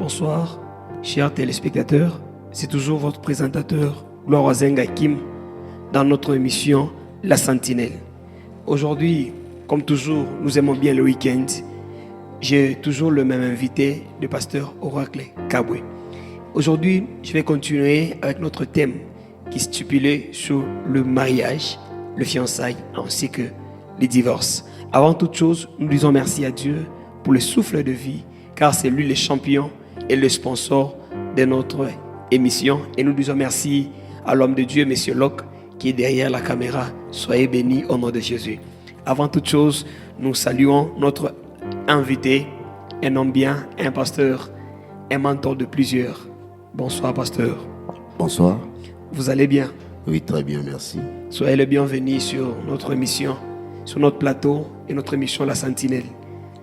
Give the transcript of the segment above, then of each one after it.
Bonsoir, chers téléspectateurs. C'est toujours votre présentateur, Gloire Zengakim, dans notre émission La Sentinelle. Aujourd'hui, comme toujours, nous aimons bien le week-end. J'ai toujours le même invité, le pasteur Oracle Kabwe. Aujourd'hui, je vais continuer avec notre thème qui stipulait sur le mariage, le fiançailles ainsi que les divorces. Avant toute chose, nous disons merci à Dieu pour le souffle de vie, car c'est lui le champion et le sponsor de notre émission. Et nous disons merci à l'homme de Dieu, M. Locke, qui est derrière la caméra. Soyez bénis au nom de Jésus. Avant toute chose, nous saluons notre invité, un homme bien, un pasteur, un mentor de plusieurs. Bonsoir, pasteur. Bonsoir. Vous allez bien? Oui, très bien, merci. Soyez le bienvenu sur notre émission, sur notre plateau et notre émission La Sentinelle.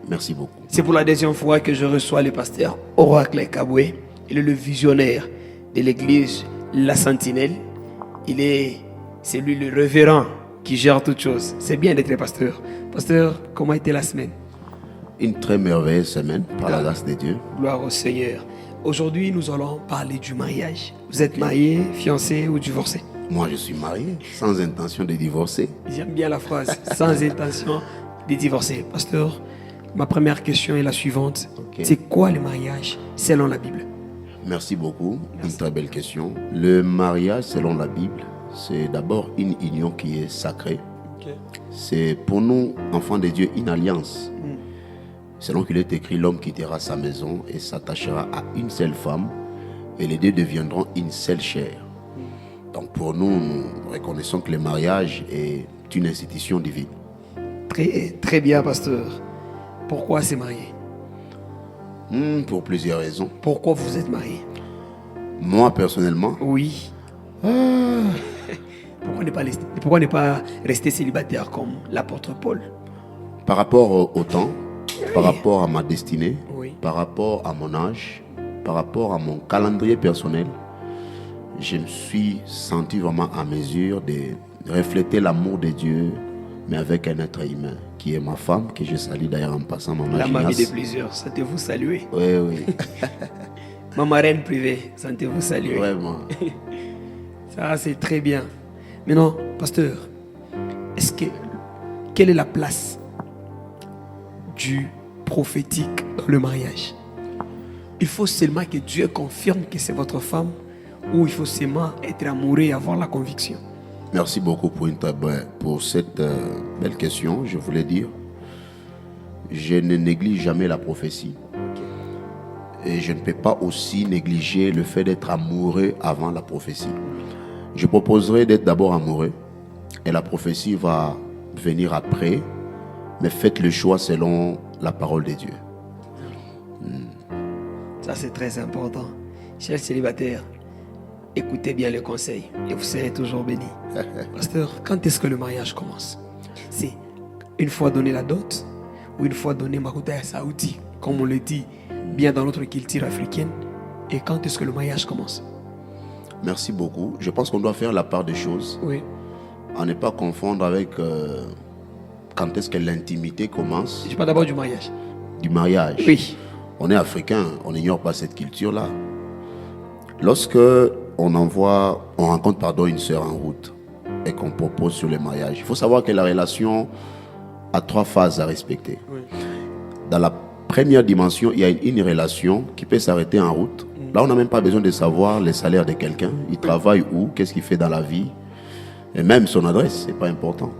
Merci beaucoup. C'est pour la deuxième fois que je reçois le pasteur Oracle Kabwe. Il est le visionnaire de l'église La Sentinelle. C'est lui le révérend qui gère toutes choses. C'est bien d'être pasteur. Pasteur, comment a été la semaine? Une très merveilleuse semaine, par la grâce de Dieu. Gloire au Seigneur. Aujourd'hui, nous allons parler du mariage. Vous êtes marié, fiancé ou divorcé? Moi, je suis marié, sans intention de divorcer. J'aime bien la phrase, sans intention de divorcer. Pasteur, ma première question est la suivante. Okay. C'est quoi le mariage selon la Bible? Merci beaucoup. Merci. Une très belle question. Le mariage, selon la Bible, c'est d'abord une union qui est sacrée. Okay. C'est pour nous, enfants de Dieu, une alliance. Selon qu'il est écrit, l'homme quittera sa maison et s'attachera à une seule femme, et les deux deviendront une seule chair. Donc pour nous, nous reconnaissons que le mariage est une institution divine. Très, très bien, pasteur. Pourquoi se marier? Pour plusieurs raisons. Pourquoi vous êtes marié? Moi, personnellement, Oui. Pourquoi ne pas rester célibataire comme l'apôtre Paul? par rapport au temps, par rapport à ma destinée, Oui. par rapport à mon âge, par rapport à mon calendrier personnel, je me suis senti vraiment à mesure de refléter l'amour de Dieu, mais avec un être humain, qui est ma femme, que je salue d'ailleurs en passant, maman La mamie Ginasse. de plusieurs, sentez-vous saluer. Oui, oui, Ma marraine privée, sentez-vous saluer. vraiment. Ça, c'est très bien. Maintenant, pasteur, quelle est la place du prophétique dans le mariage? Il faut seulement que Dieu confirme que c'est votre femme, ou il faut seulement être amoureux et avoir la conviction? Merci beaucoup pour cette belle question. Je voulais dire, je ne néglige jamais la prophétie. Et je ne peux pas aussi négliger le fait d'être amoureux avant la prophétie. Je proposerai d'être d'abord amoureux et la prophétie va venir après, mais faites le choix selon la parole de Dieu. Ça, c'est très important. Chers célibataires, écoutez bien le conseil et vous serez toujours bénis. Pasteur, quand est-ce que le mariage commence? C'est une fois donné la dot ou une fois donné Makuta Saoudi, comme on le dit bien dans notre culture africaine? Et quand est-ce que le mariage commence? Merci beaucoup. Je pense qu'on doit faire la part des choses. Oui. À ne pas confondre avec quand est-ce que l'intimité commence. Je parle d'abord du mariage. Du mariage. Oui. On est africain, on n'ignore pas cette culture-là. Lorsque on rencontre une sœur en route et qu'on propose sur le mariage, il faut savoir que la relation a 3 phases à respecter. Oui. Dans la première dimension, il y a une relation qui peut s'arrêter en route. Là, on n'a même pas besoin de savoir le salaire de quelqu'un. Il travaille où, qu'est-ce qu'il fait dans la vie, et même son adresse, c'est pas important.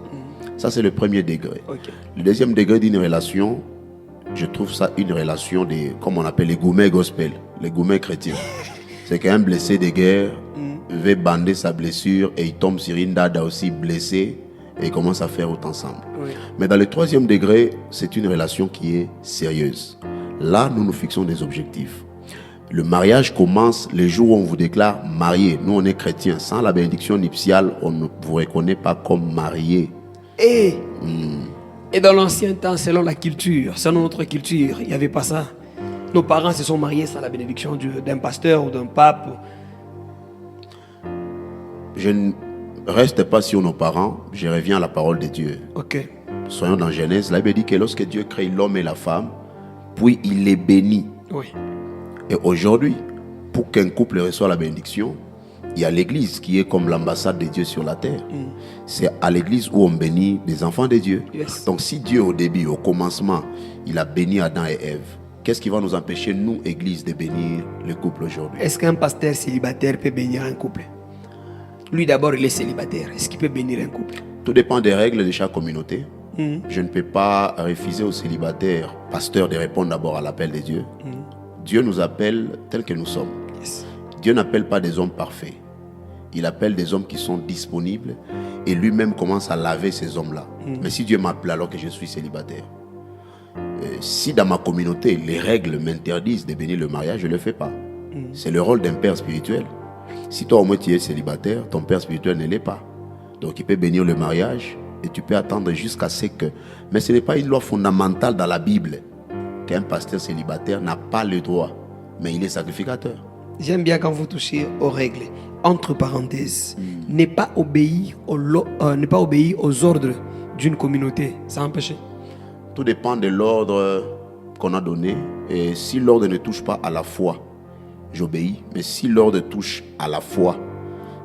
Ça, c'est le premier degré. Okay. Le deuxième degré d'une relation, je trouve ça une relation comme on appelle les gourmets gospel, les gourmets chrétiens. C'est qu'un blessé de guerre veut bander sa blessure et il tombe sur une dada aussi blessée et ils commencent à faire tout ensemble. Oui. Mais dans le troisième degré, c'est une relation qui est sérieuse. Là, nous nous fixons des objectifs. Le mariage commence le jour où on vous déclare marié. Nous, on est chrétiens. Sans la bénédiction nuptiale, on ne vous reconnaît pas comme marié. Et dans l'ancien temps, selon la culture, selon notre culture, il n'y avait pas ça. Nos parents se sont mariés sans la bénédiction d'un pasteur ou d'un pape. Je ne reste pas sur nos parents, je reviens à la parole de Dieu. Ok. Soyons dans Genèse, la Bible dit que lorsque Dieu crée l'homme et la femme, puis il les bénit. Oui. Et aujourd'hui, pour qu'un couple reçoive la bénédiction, il y a l'église qui est comme l'ambassade de Dieu sur la terre. C'est à l'église où on bénit les enfants de Dieu. Yes. Donc si Dieu au début, au commencement, il a béni Adam et Ève, qu'est-ce qui va nous empêcher, nous, église, de bénir le couple aujourd'hui? Est-ce qu'un pasteur célibataire peut bénir un couple? Lui d'abord, il est célibataire. Est-ce qu'il peut bénir un couple? Tout dépend des règles de chaque communauté. Je ne peux pas refuser aux célibataires, pasteurs, de répondre d'abord à l'appel de Dieu. Dieu nous appelle tels que nous sommes. Yes. Dieu n'appelle pas des hommes parfaits. Il appelle des hommes qui sont disponibles et lui-même commence à laver ces hommes-là. Mais si Dieu m'appelle alors que je suis célibataire, si dans ma communauté les règles m'interdisent de bénir le mariage, je ne le fais pas. C'est le rôle d'un père spirituel. Si toi au moins tu es célibataire, ton père spirituel ne l'est pas. Donc il peut bénir le mariage et tu peux attendre jusqu'à ce que... Mais ce n'est pas une loi fondamentale dans la Bible qu'un pasteur célibataire n'a pas le droit, mais il est sacrificateur. J'aime bien quand vous touchez aux règles. Entre parenthèses, n'est pas obéir aux ordres d'une communauté. C'est un péché. Tout dépend de l'ordre qu'on a donné. Et si l'ordre ne touche pas à la foi, j'obéis. Mais si l'ordre touche à la foi,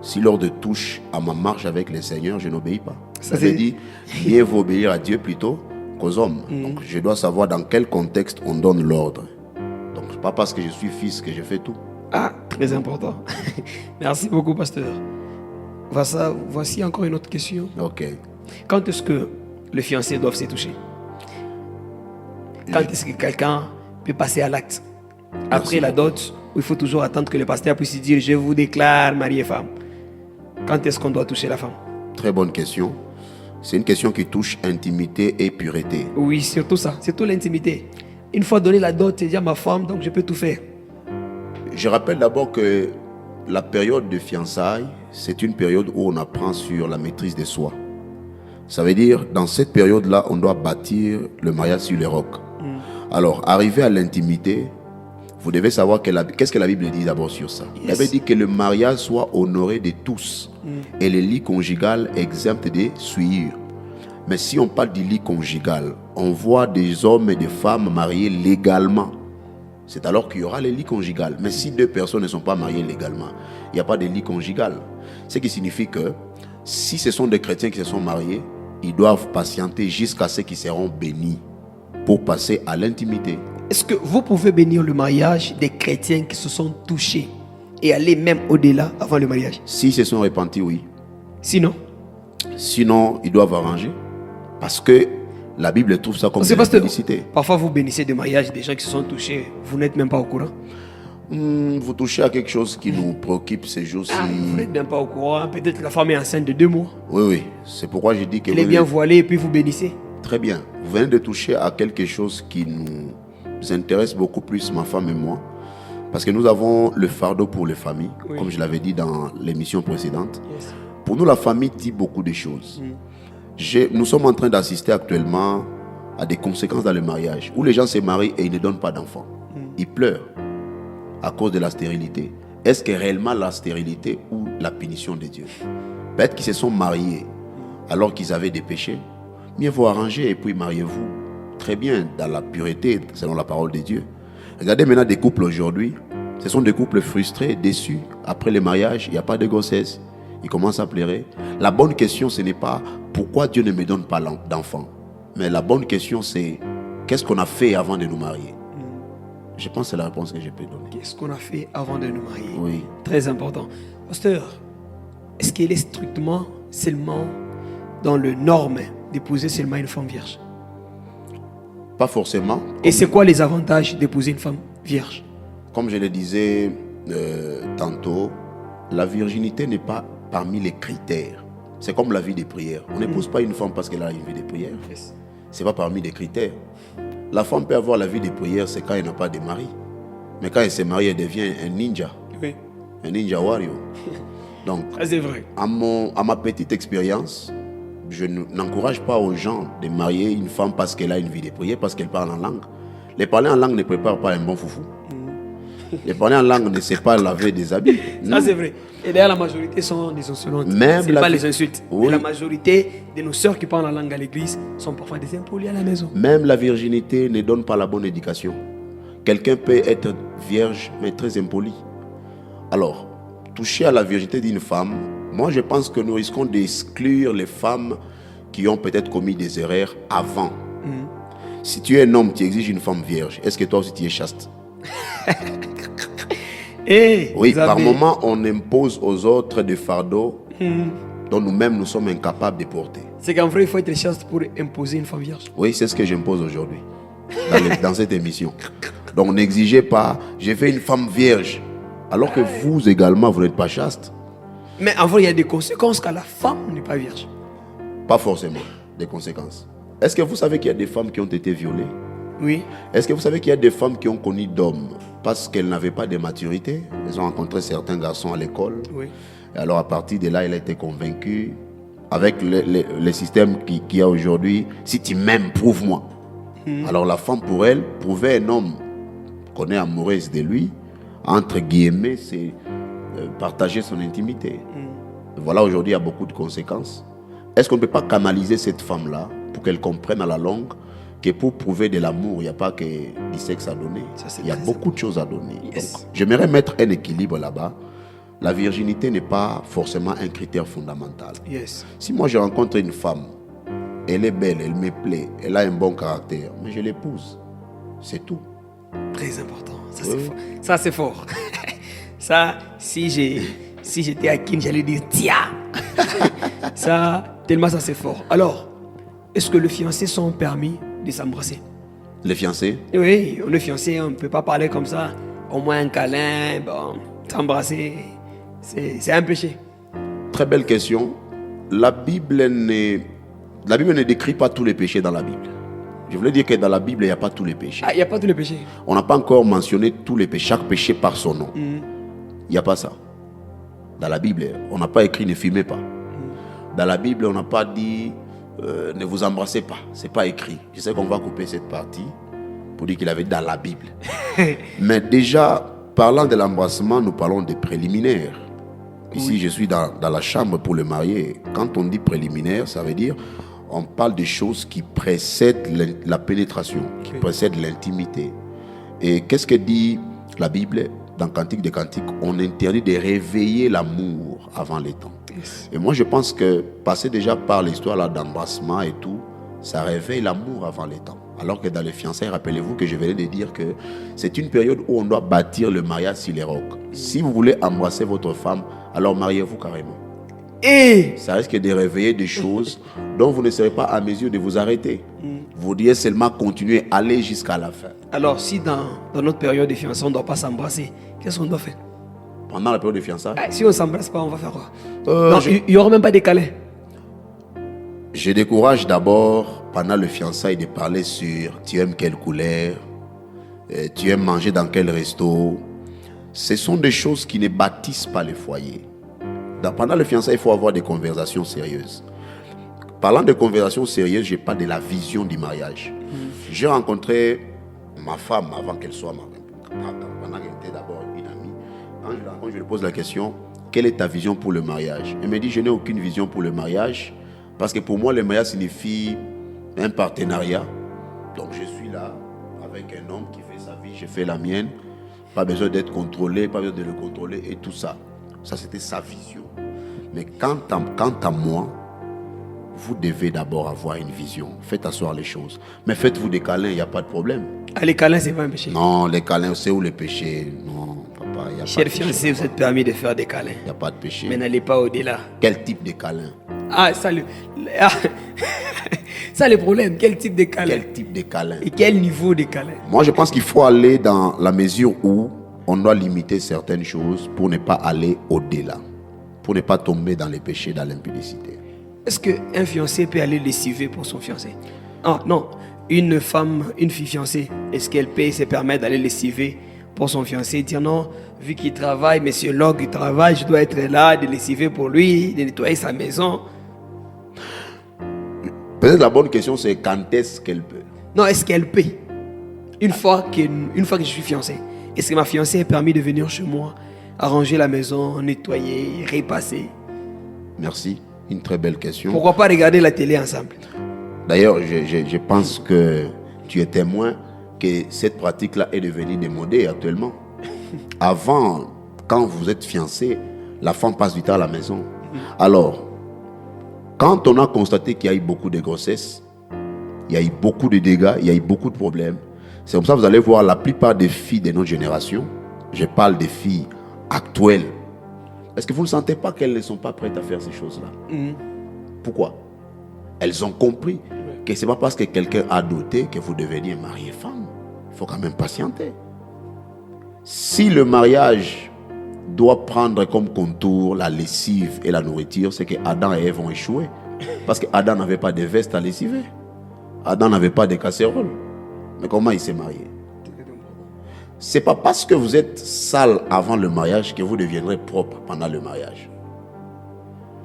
si l'ordre touche à ma marche avec le Seigneur, je n'obéis pas. Ça veut dire, mieux vaut obéir à Dieu plutôt qu'aux hommes. Donc je dois savoir dans quel contexte on donne l'ordre. Donc pas parce que je suis fils que je fais tout. Ah, très important. Merci beaucoup, pasteur. Voici encore une autre question. Ok. Quand est-ce que les fiancés doivent se toucher? Quand est-ce que quelqu'un peut passer à l'acte? Après la dot, il faut toujours attendre que le pasteur puisse dire « Je vous déclare mari et femme ». Quand est-ce qu'on doit toucher la femme? Très bonne question. C'est une question qui touche intimité et pureté. Oui, surtout ça. Surtout l'intimité. Une fois donné la dot, c'est déjà ma femme, donc je peux tout faire. Je rappelle d'abord que la période de fiançailles, c'est une période où on apprend sur la maîtrise de soi. Ça veut dire, dans cette période-là, on doit bâtir le mariage sur les rocs. Alors, arrivé à l'intimité, vous devez savoir qu'est-ce que la Bible dit d'abord sur ça. Yes. La Bible dit que le mariage soit honoré de tous et le lit conjugal exempt des souillures. Mais si on parle du lit conjugal, on voit des hommes et des femmes mariés légalement. C'est alors qu'il y aura le lit conjugal. Mais si deux personnes ne sont pas mariées légalement, il n'y a pas de lit conjugal. Ce qui signifie que si ce sont des chrétiens qui se sont mariés, ils doivent patienter jusqu'à ce qu'ils seront bénis pour passer à l'intimité. Est-ce que vous pouvez bénir le mariage des chrétiens qui se sont touchés et aller même au-delà avant le mariage? S'ils se sont repentis, oui. Sinon, ils doivent arranger. Parce que la Bible trouve ça comme c'est une parce que félicité. parfois vous bénissez des mariages des gens qui se sont touchés, vous n'êtes même pas au courant. Vous touchez à quelque chose qui nous préoccupe ces jours-ci. Vous n'êtes même pas au courant. Peut-être la femme est enceinte de 2 mois. Oui. C'est pourquoi je dis que... Elle est bien voilée et puis vous bénissez. Très bien. Vous venez de toucher à quelque chose qui nous intéresse beaucoup plus, ma femme et moi. Parce que nous avons le fardeau pour les familles, comme je l'avais dit dans l'émission précédente. Yes. Pour nous, la famille dit beaucoup de choses. Nous sommes en train d'assister actuellement à des conséquences dans le mariage, où les gens se marient et ils ne donnent pas d'enfants. Ils pleurent à cause de la stérilité. Est-ce que réellement la stérilité ou la punition de Dieu? Peut-être qu'ils se sont mariés alors qu'ils avaient des péchés. Mieux vaut arranger et puis mariez-vous très bien dans la pureté selon la parole de Dieu. Regardez maintenant des couples aujourd'hui. Ce sont des couples frustrés, déçus. Après le mariage, il n'y a pas de grossesse. Ils commencent à pleurer. La bonne question, ce n'est pas pourquoi Dieu ne me donne pas d'enfants. Mais la bonne question, c'est qu'est-ce qu'on a fait avant de nous marier? Je pense que c'est la réponse que je peux donner. Qu'est-ce qu'on a fait avant de nous marier? Oui. Très important. Pasteur, est-ce qu'il est strictement seulement dans le norme d'épouser seulement une femme vierge? Pas forcément. Et c'est quoi les avantages d'épouser une femme vierge? Comme je le disais tantôt, la virginité n'est pas parmi les critères. C'est comme la vie des prières. On n'épouse pas une femme parce qu'elle a une vie de prière. Yes. Ce n'est pas parmi les critères. La femme peut avoir la vie de prière, c'est quand elle n'a pas de mari. Mais quand elle se marie, elle devient un ninja. Oui. Un ninja warrior. Donc, Ça, c'est vrai. à ma petite expérience, je n'encourage pas aux gens de marier une femme parce qu'elle a une vie de prière, parce qu'elle parle en langue. Les parler en langue ne prépare pas un bon foufou. Les parler en langue ne sait pas laver des habits. Ça, c'est vrai. Et d'ailleurs, la majorité sont des insolentes. Même Ce n'est pas les insultes. Oui. Mais la majorité de nos sœurs qui parlent en langue à l'église sont parfois des impolis à la maison. Même la virginité ne donne pas la bonne éducation. quelqu'un peut être vierge, mais très impoli. Alors, toucher à la virginité d'une femme, moi je pense que nous risquons d'exclure les femmes qui ont peut-être commis des erreurs avant. Si tu es un homme qui exige une femme vierge, est-ce que toi aussi tu es chaste? Oui, par moment, on impose aux autres des fardeaux dont nous-mêmes nous sommes incapables de porter. C'est qu'en vrai, il faut être chaste pour imposer une femme vierge. Oui, c'est ce que j'impose aujourd'hui dans cette émission. Donc n'exigez pas, j'ai fait une femme vierge, alors que vous également, vous n'êtes pas chaste. Mais en vrai, il y a des conséquences quand la femme n'est pas vierge. Pas forcément des conséquences. Est-ce que vous savez qu'il y a des femmes qui ont été violées? Oui. Est-ce que vous savez qu'il y a des femmes qui ont connu d'hommes parce qu'elles n'avaient pas de maturité? Elles ont rencontré certains garçons à l'école. Oui. Et alors à partir de là, elle a été convaincue avec le système qu'il y a aujourd'hui. Si tu m'aimes, prouve-moi. Alors la femme, pour elle, prouver un homme qu'on est amoureuse de lui, entre guillemets, c'est partager son intimité. Voilà, aujourd'hui, il y a beaucoup de conséquences. Est-ce qu'on ne peut pas canaliser cette femme-là pour qu'elle comprenne à la longue que pour prouver de l'amour, il n'y a pas que du sexe à donner. Il y a beaucoup de choses à donner. Yes. Donc, j'aimerais mettre un équilibre là-bas. La virginité n'est pas forcément un critère fondamental. Yes. Si moi je rencontre une femme, elle est belle, elle me plaît, elle a un bon caractère, mais je l'épouse. C'est tout. Très important. Ça, Oui. c'est fort. Ça, c'est fort. Ça, si j'étais à Kim, j'allais dire tiens. Ça, tellement ça, c'est fort. Alors, est-ce que les fiancés sont permis de s'embrasser? Les fiancés? Oui, on est fiancés, on ne peut pas parler comme ça. Au moins un câlin, bon, s'embrasser, c'est un péché. Très belle question. La Bible ne décrit pas tous les péchés dans la Bible. Je voulais dire que dans la Bible, il n'y a pas tous les péchés. Ah, il n'y a pas tous les péchés. On n'a pas encore mentionné tous les péchés, chaque péché par son nom. Il n'y a pas ça. Dans la Bible, on n'a pas écrit ne fumez pas. Dans la Bible, on n'a pas dit ne vous embrassez pas. Ce n'est pas écrit. Je sais qu'on va couper cette partie pour dire qu'il avait dit dans la Bible. Mais déjà, parlant de l'embrassement, nous parlons des préliminaires. Ici, je suis dans la chambre pour le marié. Quand on dit préliminaire, ça veut dire on parle des choses qui précèdent la pénétration, qui précèdent l'intimité. Et qu'est-ce que dit la Bible? Dans Cantique des Cantiques, on interdit de réveiller l'amour avant les temps. Yes. Et moi, je pense que passer déjà par l'histoire là d'embrassement et tout, ça réveille l'amour avant les temps. Alors que dans les fiançailles, rappelez-vous que je venais de dire que c'est une période où on doit bâtir le mariage sur les rocs. Si vous voulez embrasser votre femme, alors mariez-vous carrément. Et ça risque de réveiller des choses dont vous ne serez pas à mesure de vous arrêter. Vous devez seulement continuer, aller jusqu'à la fin. Alors, si dans notre période de fiançailles, on ne doit pas s'embrasser, qu'est-ce qu'on doit faire? Pendant la période de fiançailles? Si on ne s'embrasse pas, on va faire quoi? Non, il n'y aura même pas de câlin. Je décourage d'abord, pendant le fiançailles, de parler sur tu aimes quelle couleur, tu aimes manger dans quel resto. Ce sont des choses qui ne bâtissent pas le foyer. Pendant le fiançailles, il faut avoir des conversations sérieuses. Parlant de conversations sérieuses, je parle de la vision du mariage. J'ai rencontré ma femme avant qu'elle soit ma femme. Pendant qu'elle était d'abord une amie. Quand je la rencontre, je lui pose la question, quelle est ta vision pour le mariage? Elle me dit, je n'ai aucune vision pour le mariage. Parce que pour moi, le mariage signifie un partenariat. Donc je suis là avec un homme qui fait sa vie, je fais la mienne. Pas besoin d'être contrôlé, pas besoin de le contrôler et tout ça. Ça, c'était sa vision. Mais quant à moi, vous devez d'abord avoir une vision. Faites asseoir les choses. Mais faites-vous des câlins, il n'y a pas de problème. Ah, les câlins, c'est pas un péché? Non, les câlins, c'est où les péchés? Non, papa, il n'y a pas de péché. Chers fiancés, vous êtes permis de faire des câlins. Il n'y a pas de péché. Mais n'allez pas au-delà. Quel type de câlin? Ah, ça ça le problème. Quel type de câlin? Quel type de câlin? Et quel niveau de câlin? Moi, je pense qu'il faut aller dans la mesure où on doit limiter certaines choses pour ne pas aller au-delà. Pour ne pas tomber dans les péchés, dans l'impudicité. Est-ce qu'un fiancé peut aller lessiver pour son fiancé? Ah non, une fille fiancée, est-ce qu'elle peut se permettre d'aller lessiver pour son fiancé? Dire non, vu qu'il travaille, monsieur Log, il travaille, je dois être là, de lessiver pour lui, de nettoyer sa maison. Peut-être la bonne question, c'est quand est-ce qu'elle peut? Non, est-ce qu'elle peut? Une fois que je suis fiancé, est-ce que ma fiancée est permis de venir chez moi, arranger la maison, nettoyer, repasser? Merci, une très belle question. Pourquoi pas regarder la télé ensemble? D'ailleurs, je pense que tu es témoin. que cette pratique-là est devenue démodée actuellement. Avant, quand vous êtes fiancé, la femme passe du temps à la maison. Alors, quand on a constaté qu'il y a eu beaucoup de grossesses, il y a eu beaucoup de dégâts, il y a eu beaucoup de problèmes, c'est comme ça que vous allez voir la plupart des filles de notre génération, je parle des filles actuelles, est-ce que vous ne sentez pas qu'elles ne sont pas prêtes à faire ces choses-là? Pourquoi? Elles ont compris que ce n'est pas parce que quelqu'un a doté que vous deveniez marié femme. Il faut quand même patienter. Si le mariage doit prendre comme contour la lessive et la nourriture, c'est que Adam et Ève ont échoué. Parce que Adam n'avait pas de veste à lessiver. Adam n'avait pas de casserole. Mais comment il s'est marié? Ce n'est pas parce que vous êtes sale avant le mariage que vous deviendrez propre pendant le mariage.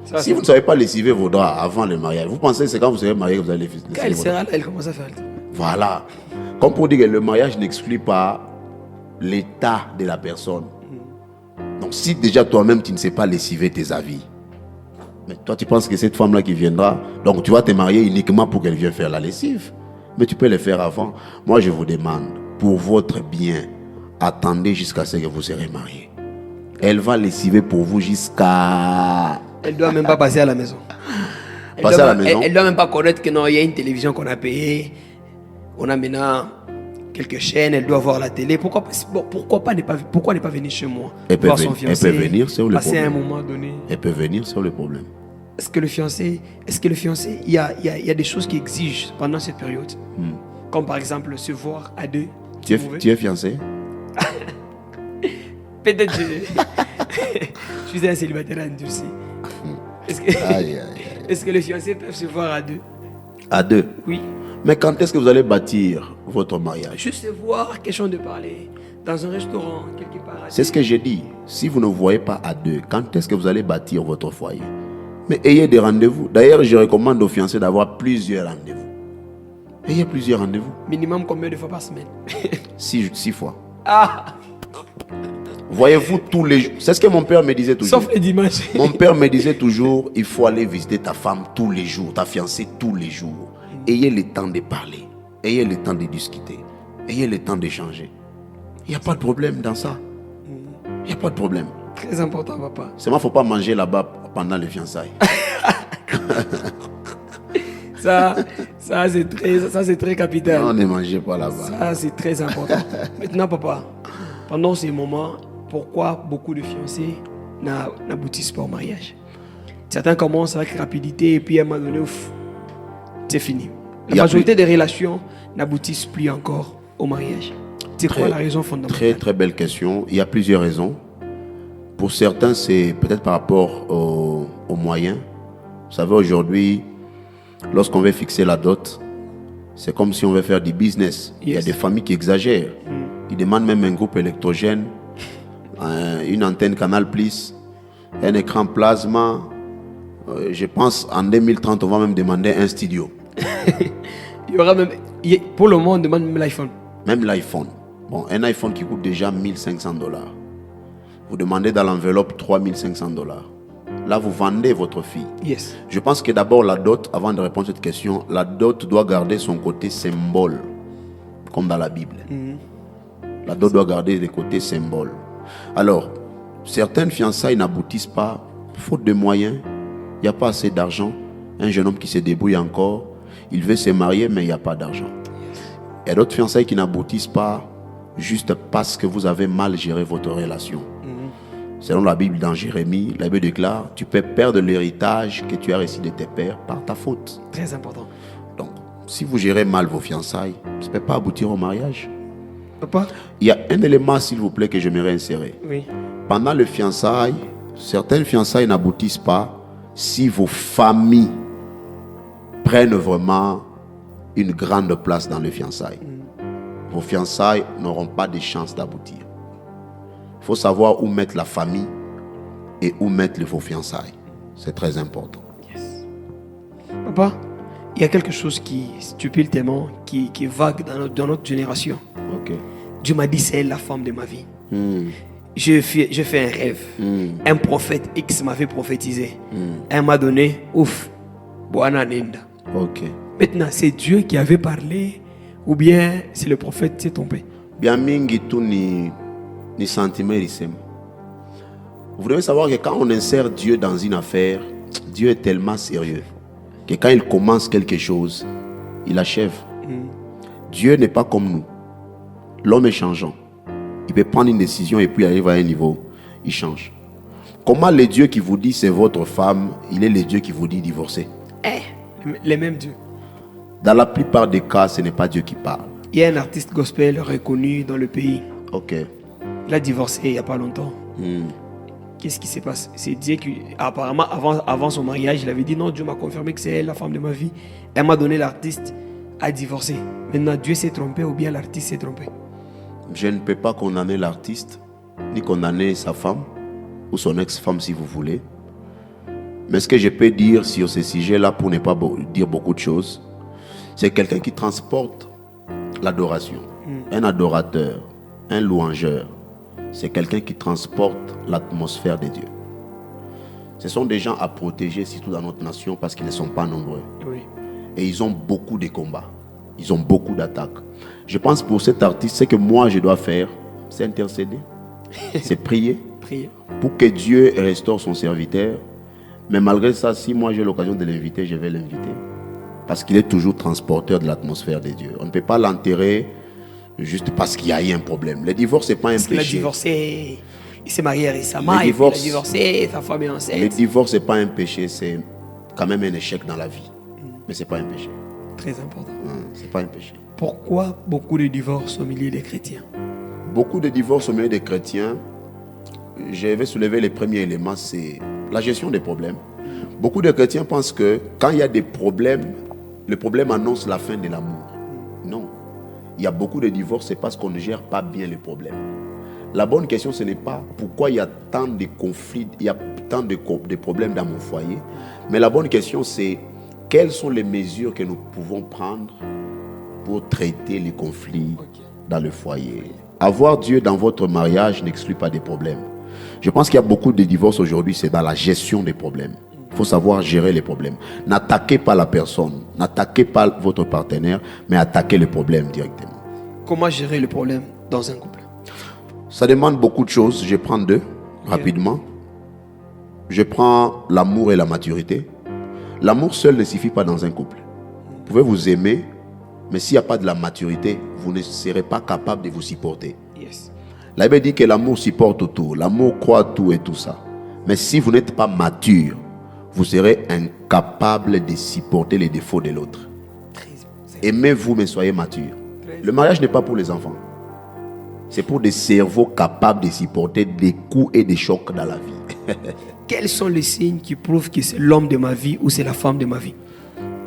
Ça, si vous ne savez pas lessiver vos draps avant le mariage, vous pensez que c'est quand vous serez marié que vous allez lessiver vos draps? Quand elle sera là, elle commence à faire le temps. Voilà. Comme pour dire que le mariage n'exclut pas l'état de la personne. Donc si déjà toi-même tu ne sais pas lessiver tes habits, mais toi tu penses que cette femme-là qui viendra, donc tu vas te marier uniquement pour qu'elle vienne faire la lessive. Mais tu peux le faire avant. Moi je vous demande, pour votre bien, attendez jusqu'à ce que vous serez mariés. Elle va lessiver pour vous jusqu'à... Elle ne doit même pas passer à la maison. Elle ne doit même pas connaître que non, il y a une télévision qu'on a payée. On a maintenant quelques chaînes, elle doit voir la télé. Pourquoi ne pas venir chez moi? Elle peut venir sur le passer problème. À un moment donné. Elle peut venir sur le problème. Est-ce que le fiancé, il y a des choses qui exigent pendant cette période? Comme par exemple se voir à deux. Tu es fiancé? Peut-être je suis un célibataire endurci. Est-ce que les fiancés peuvent se voir à deux? À deux? Oui. Mais quand est-ce que vous allez bâtir votre mariage? Juste se voir, question de parler, dans un restaurant, quelque part. C'est ce que j'ai dit. Si vous ne vous voyez pas à deux, quand est-ce que vous allez bâtir votre foyer? Mais ayez des rendez-vous. D'ailleurs, je recommande aux fiancés d'avoir plusieurs rendez-vous. Ayez plusieurs rendez-vous. Minimum combien de fois par semaine? 6 fois. Ah! Voyez-vous tous les jours. C'est ce que mon père me disait toujours. Sauf les dimanches. Mon père me disait toujours, il faut aller visiter ta femme tous les jours, ta fiancée tous les jours. Ayez le temps de parler. Ayez le temps de discuter. Ayez le temps d'échanger. Il n'y a pas de problème dans ça. Il n'y a pas de problème. Très important, papa. Seulement, il ne faut pas manger là-bas pendant les fiançailles. Ça c'est très capital. Non, ne mangez pas là-bas. Ça, c'est très important. Maintenant, papa, pendant ces moments, pourquoi beaucoup de fiancés n'aboutissent pas au mariage? Certains commencent avec rapidité et puis à un moment donné, c'est fini. La majorité des relations n'aboutissent plus encore au mariage. C'est quoi la raison fondamentale? Très très belle question. Il y a plusieurs raisons. Pour certains, c'est peut-être par rapport aux moyens. Vous savez, aujourd'hui, lorsqu'on veut fixer la dot, c'est comme si on veut faire du business. Yes. Il y a des familles qui exagèrent. Ils demandent même un groupe électrogène, une antenne Canal+, un écran plasma. Je pense en 2030, on va même demander un studio. Il y aura même, pour le moment, on demande même l'iPhone. Même l'iPhone. Bon, un iPhone qui coûte déjà $1,500. Vous demandez dans l'enveloppe $3,500. Là, vous vendez votre fille. Yes. Je pense que d'abord, la dot, avant de répondre à cette question, la dot doit garder son côté symbole, comme dans la Bible. La dot doit garder le côté symbole. Alors, certaines fiançailles n'aboutissent pas, faute de moyens. Il n'y a pas assez d'argent. Un jeune homme qui se débrouille encore, il veut se marier, mais il n'y a pas d'argent. Il y a d'autres fiançailles qui n'aboutissent pas juste parce que vous avez mal géré votre relation. Selon la Bible, dans Jérémie, la Bible déclare, tu peux perdre l'héritage que tu as reçu de tes pères par ta faute. Très important. Donc, si vous gérez mal vos fiançailles, ça ne peut pas aboutir au mariage. Papa? Il y a un élément, s'il vous plaît, que j'aimerais insérer. Oui. Pendant les fiançailles, certaines fiançailles n'aboutissent pas si vos familles prennent vraiment une grande place dans les fiançailles. Vos fiançailles n'auront pas de chance d'aboutir. Il faut savoir où mettre la famille et où mettre vos fiançailles. C'est très important. Yes. Papa, il y a quelque chose qui stupide tellement, qui est vague dans notre génération. Okay. Dieu m'a dit, c'est elle la femme de ma vie. Je fais un rêve. Un prophète X m'avait prophétisé. Un m'a donné, ouf, Boana Nenda. Okay. Maintenant, c'est Dieu qui avait parlé Ou bien c'est le prophète qui s'est trompé? Bien mingi tout ni sentiment risem. Vous devez savoir que quand on insère Dieu dans une affaire, Dieu est tellement sérieux que quand il commence quelque chose, il achève. Dieu n'est pas comme nous. L'homme est changeant. Il peut prendre une décision et puis arriver à un niveau, il change. Comment le Dieu qui vous dit c'est votre femme, il est le Dieu qui vous dit divorcer? Les mêmes dieux. Dans la plupart des cas, ce n'est pas Dieu qui parle. Il y a un artiste gospel reconnu dans le pays. Ok. Il a divorcé il n'y a pas longtemps. Qu'est-ce qui se passe? C'est Dieu qui, apparemment, avant son mariage, il avait dit non, Dieu m'a confirmé que c'est elle, la femme de ma vie. Elle m'a donné l'artiste à divorcer. Maintenant, Dieu s'est trompé ou bien l'artiste s'est trompé? Je ne peux pas condamner l'artiste, ni condamner sa femme, ou son ex-femme si vous voulez. Mais ce que je peux dire sur ce sujet-là, pour ne pas dire beaucoup de choses, c'est quelqu'un qui transporte l'adoration. Un adorateur, un louangeur, c'est quelqu'un qui transporte l'atmosphère de Dieu. Ce sont des gens à protéger, surtout dans notre nation, parce qu'ils ne sont pas nombreux. Oui. Et ils ont beaucoup de combats. Ils ont beaucoup d'attaques. Je pense pour cet artiste, ce que moi je dois faire, c'est intercéder. C'est prier. Prier. Pour que Dieu restaure son serviteur. Mais malgré ça, si moi j'ai l'occasion de l'inviter, je vais l'inviter. Parce qu'il est toujours transporteur de l'atmosphère de Dieu. On ne peut pas l'enterrer juste parce qu'il y a eu un problème. Le divorce, ce n'est pas un péché. Il a divorcé, il s'est marié récemment, il a divorcé, sa femme est enceinte. Le divorce, ce n'est pas un péché, c'est quand même un échec dans la vie. Mais ce n'est pas un péché. Très important. Ce n'est pas un péché. Pourquoi beaucoup de divorces au milieu des chrétiens? Beaucoup de divorces au milieu des chrétiens, je vais soulever les premiers éléments, c'est la gestion des problèmes. Beaucoup de chrétiens pensent que quand il y a des problèmes, le problème annonce la fin de l'amour. Non. Il y a beaucoup de divorces, c'est parce qu'on ne gère pas bien les problèmes. La bonne question, ce n'est pas pourquoi il y a tant de conflits, il y a tant de problèmes dans mon foyer. Mais la bonne question, c'est quelles sont les mesures que nous pouvons prendre pour traiter les conflits dans le foyer. Avoir Dieu dans votre mariage n'exclut pas des problèmes. Je pense qu'il y a beaucoup de divorces aujourd'hui, c'est dans la gestion des problèmes. Il faut savoir gérer les problèmes. N'attaquez pas la personne, n'attaquez pas votre partenaire, mais attaquez le problème directement. Comment gérer le problème dans un couple? Ça demande beaucoup de choses. Je prends deux rapidement. Je prends l'amour et la maturité. L'amour seul ne suffit pas dans un couple. Vous pouvez vous aimer, mais s'il n'y a pas de la maturité, vous ne serez pas capable de vous supporter. Yes. La Bible dit que l'amour supporte tout. L'amour croit tout et tout ça. Mais si vous n'êtes pas mature, vous serez incapable de supporter les défauts de l'autre. Aimez-vous, mais soyez mature. Le mariage n'est pas pour les enfants. C'est pour des cerveaux capables de supporter des coups et des chocs dans la vie. Quels sont les signes qui prouvent que c'est l'homme de ma vie ou c'est la femme de ma vie?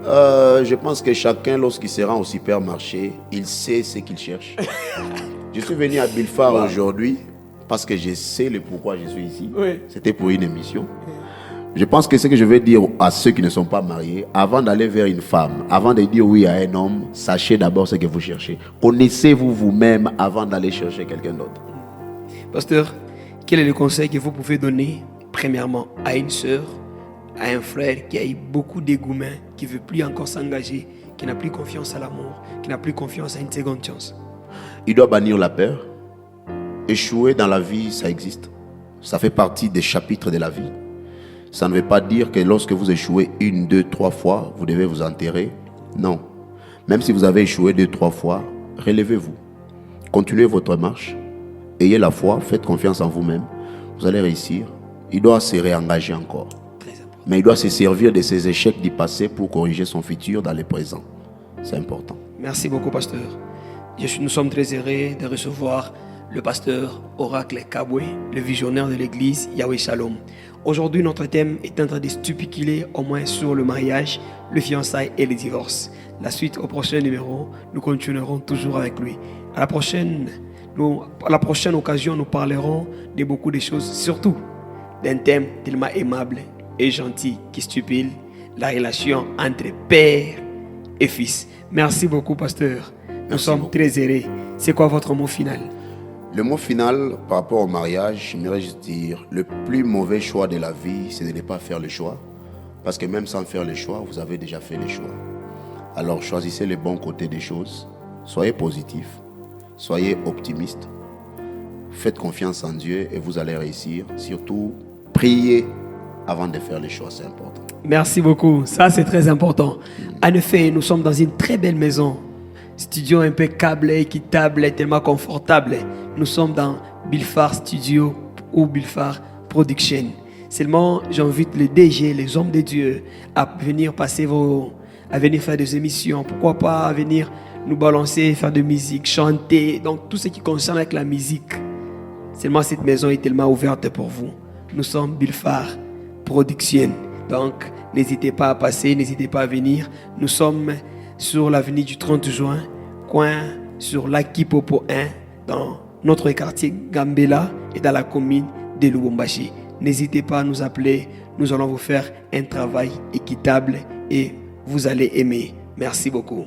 Je pense que chacun, lorsqu'il se rend au supermarché, il sait ce qu'il cherche. Je suis venu à Bilfar aujourd'hui parce que je sais le pourquoi je suis ici. Oui. C'était pour une émission. Je pense que ce que je vais dire à ceux qui ne sont pas mariés, avant d'aller vers une femme, avant de dire oui à un homme, sachez d'abord ce que vous cherchez. Connaissez-vous vous-même avant d'aller chercher quelqu'un d'autre. Pasteur, quel est le conseil que vous pouvez donner, premièrement, à une sœur, à un frère qui a eu beaucoup d'égouement, qui ne veut plus encore s'engager, qui n'a plus confiance à l'amour, qui n'a plus confiance à une seconde chance? Il doit bannir la peur. Échouer dans la vie, ça existe. Ça fait partie des chapitres de la vie. Ça ne veut pas dire que lorsque vous échouez 1, 2, 3 fois, vous devez vous enterrer. Non. Même si vous avez échoué 2, 3 fois, relevez-vous. Continuez votre marche. Ayez la foi, faites confiance en vous-même. Vous allez réussir. Il doit se réengager encore. Mais il doit se servir de ses échecs du passé pour corriger son futur dans le présent. C'est important. Merci beaucoup, pasteur. Nous sommes très heureux de recevoir le pasteur Oracle Kabwe, le visionnaire de l'église Yahweh Shalom. Aujourd'hui, notre thème est en train de stupiculer au moins sur le mariage, le fiançailles et le divorce. La suite au prochain numéro, nous continuerons toujours avec lui. À la prochaine occasion, nous parlerons de beaucoup de choses, surtout d'un thème tellement aimable et gentil qui stipule la relation entre père et fils. Merci beaucoup, pasteur. Nous sommes très heureux. C'est quoi votre mot final? Le mot final par rapport au mariage, j'aimerais juste dire, le plus mauvais choix de la vie, c'est de ne pas faire le choix. Parce que même sans faire le choix, vous avez déjà fait le choix. Alors choisissez le bon côté des choses. Soyez positif, soyez optimiste, faites confiance en Dieu et vous allez réussir. Surtout, priez avant de faire les choses, c'est important. Merci beaucoup, ça c'est très important. En effet, nous sommes dans une très belle maison. Studio impeccable, équitable, tellement confortable. Nous sommes dans Bilfar Studio ou Bilfar Production. Seulement, j'invite les DG, les hommes de Dieu, à venir à venir faire des émissions. Pourquoi pas à venir nous balancer, faire de musique, chanter. Donc, tout ce qui concerne avec la musique. Seulement, cette maison est tellement ouverte pour vous. Nous sommes Bilfar Production. Donc, n'hésitez pas à passer, n'hésitez pas à venir. Nous sommes sur l'avenue du 30 juin, coin sur l'Akipopo 1, dans notre quartier Gambela et dans la commune de Lubumbashi. N'hésitez pas à nous appeler, nous allons vous faire un travail équitable et vous allez aimer. Merci beaucoup.